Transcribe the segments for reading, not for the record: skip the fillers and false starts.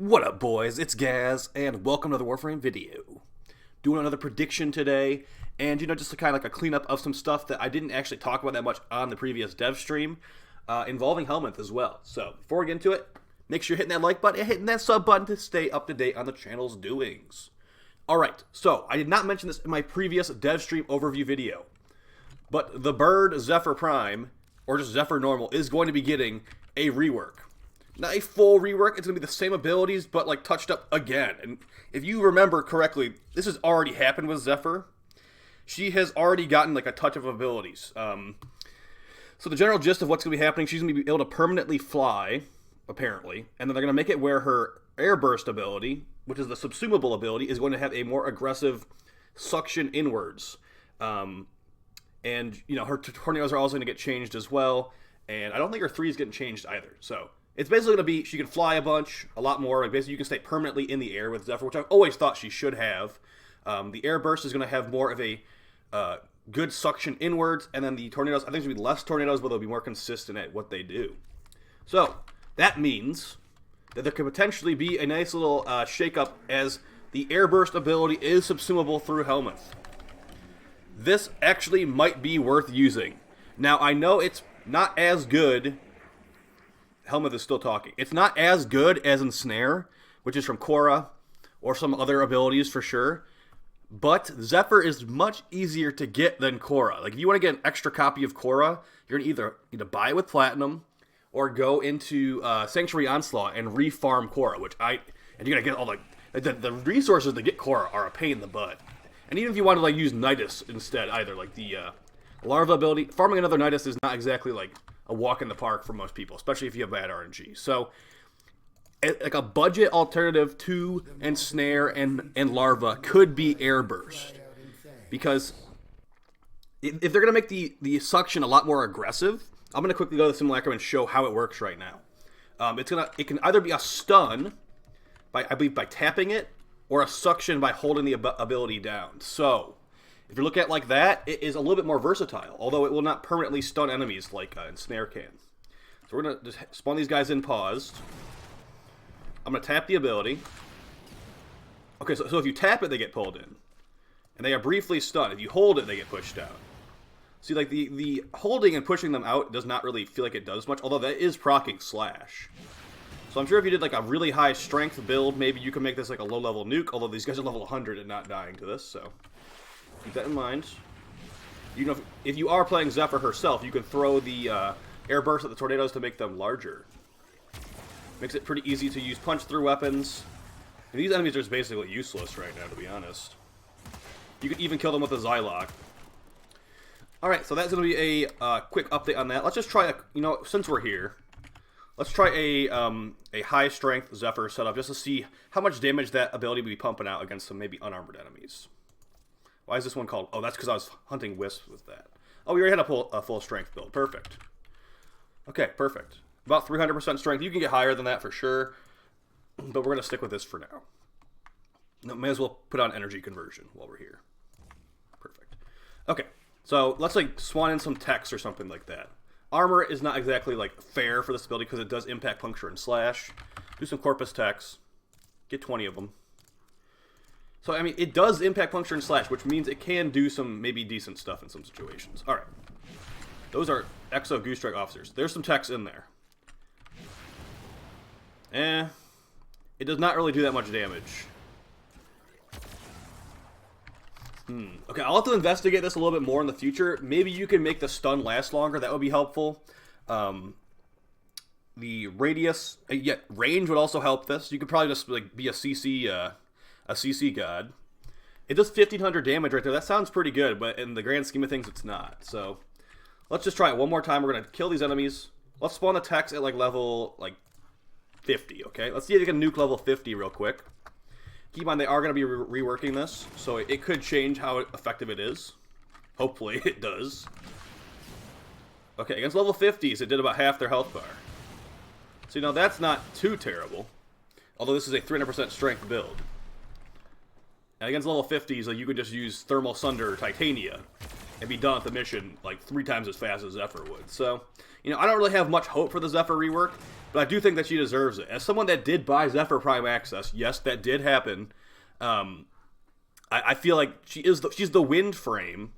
What up, boys? It's Gaz, and welcome to the WARFRAME video. Doing another prediction today, and just to kind of like a cleanup of some stuff that I didn't actually talk about that much on the previous dev stream, involving Helminth as well. So, before we get into it, make sure you're hitting that like button and hitting that sub button to stay up to date on the channel's doings. Alright, so, I did not mention this in my previous dev stream overview video, but the bird Zephyr Prime, or just Zephyr Normal, is going to be getting a rework. Not a full rework, it's going to be the same abilities, but like touched up again. And if you remember correctly, this has already happened with Zephyr. She has already gotten like a touch of abilities. So the general gist of what's going to be happening, she's going to be able to permanently fly, apparently. And then they're going to make it where her air burst ability, which is the subsumable ability, is going to have a more aggressive suction inwards. And, her tornadoes are also going to get changed as well. And I don't think her 3 is getting changed either, so... It's basically going to be, she can fly a bunch, a lot more. Like basically, you can stay permanently in the air with Zephyr, which I've always thought she should have. The air burst is going to have more of a good suction inwards, and then the tornadoes, I think there's going to be less tornadoes, but they'll be more consistent at what they do. So, that means that there could potentially be a nice little shake-up as the air burst ability is subsumable through Helminth. This actually might be worth using. Now, I know it's not as good... Helminth is still talking. It's not as good as Ensnare, which is from Korra, or some other abilities for sure. But Zephyr is much easier to get than Korra. Like, if you want to get an extra copy of Korra, you're going to either need to buy it with Platinum, or go into Sanctuary Onslaught and refarm Korra, and you're going to get all the resources to get Korra are a pain in the butt. And even if you want to like use Nidus instead, either like the Larva ability, farming another Nidus is not exactly like a walk in the park for most people, especially if you have bad RNG. So, like a budget alternative to Ensnare and Larva could be Air Burst. Because if they're going to make the suction a lot more aggressive, I'm going to quickly go to the simulacrum and show how it works right now. It can either be a stun, I believe by tapping it, or a suction by holding the ability down. So... if you look at it like that, it is a little bit more versatile, although it will not permanently stun enemies like Ensnare can. So we're going to just spawn these guys in paused. I'm going to tap the ability. Okay, so if you tap it, they get pulled in. And they are briefly stunned. If you hold it, they get pushed out. See, like, the holding and pushing them out does not really feel like it does much, although that is proccing Slash. So I'm sure if you did, like, a really high strength build, maybe you could make this, like, a low-level nuke, although these guys are level 100 and not dying to this, so... keep that in mind. If you are playing Zephyr herself, you can throw the air burst at the tornadoes to make them larger. Makes it pretty easy to use punch-through weapons. And these enemies are just basically useless right now, to be honest. You can even kill them with a Zylok. Alright, so that's going to be a quick update on that. Let's just try, since we're here, let's try a high-strength Zephyr setup just to see how much damage that ability will be pumping out against some maybe unarmored enemies. Why is this one called... oh, that's because I was hunting wisps with that. Oh, we already had a full strength build. Perfect. Okay, perfect. About 300% strength. You can get higher than that for sure. But we're going to stick with this for now. No, may as well put on energy conversion while we're here. Perfect. Okay, so let's like spawn in some techs or something like that. Armor is not exactly like fair for this ability because it does impact, puncture, and slash. Do some corpus techs. Get 20 of them. So, I mean, it does impact, puncture, and slash, which means it can do some maybe decent stuff in some situations. Alright. Those are Exo Goose Strike officers. There's some techs in there. It does not really do that much damage. Okay, I'll have to investigate this a little bit more in the future. Maybe you can make the stun last longer. That would be helpful. The radius... range would also help this. You could probably just like be a CC god. It does 1500 damage right there. That sounds pretty good, but in the grand scheme of things, it's not. So, let's just try it one more time. We're going to kill these enemies. Let's spawn the techs at like level 50, okay? Let's see if we can nuke level 50 real quick. Keep in mind, they are going to be reworking this, so it could change how effective it is. Hopefully, it does. Okay, against level 50s, it did about half their health bar. So, that's not too terrible. Although this is a 300% strength build. And against level 50s, like, you could just use Thermal Sunder Titania and be done with the mission like 3 times as fast as Zephyr would. So, you know, I don't really have much hope for the Zephyr rework, but I do think that she deserves it. As someone that did buy Zephyr Prime Access, yes, that did happen. I feel like she's the wind frame,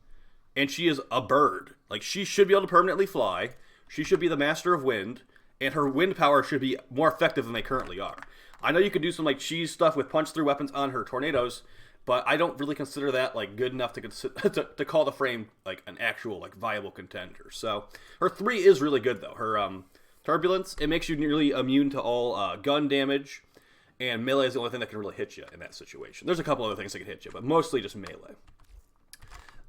and she is a bird. Like, she should be able to permanently fly. She should be the master of wind, and her wind power should be more effective than they currently are. I know you can do some like cheese stuff with punch through weapons on her tornadoes, but I don't really consider that like good enough to call the frame like an actual like viable contender. So her 3 is really good though. Her turbulence, it makes you nearly immune to all gun damage, and melee is the only thing that can really hit you in that situation. There's a couple other things that can hit you, but mostly just melee.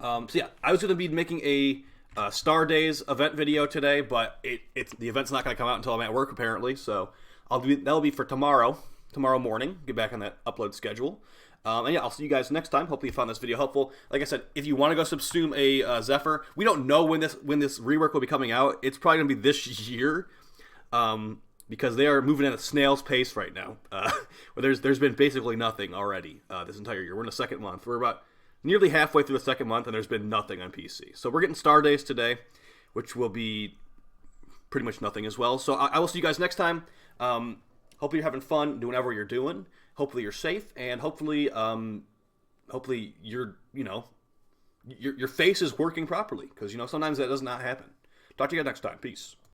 So yeah, I was going to be making a Star Days event video today, but the event's not going to come out until I'm at work apparently. So that'll be for tomorrow morning. Get back on that upload schedule. And yeah, I'll see you guys next time. Hopefully you found this video helpful. Like I said, if you want to go subsume a Zephyr, we don't know when this rework will be coming out. It's probably going to be this year, because they are moving at a snail's pace right now. Where there's been basically nothing already this entire year. We're in the second month. We're about nearly halfway through the second month, and there's been nothing on PC. So we're getting Star Days today, which will be pretty much nothing as well. So I will see you guys next time. Hopefully you're having fun doing whatever you're doing. Hopefully you're safe, and hopefully you're, you know, your face is working properly, because, you know, sometimes that does not happen. Talk to you guys next time. Peace.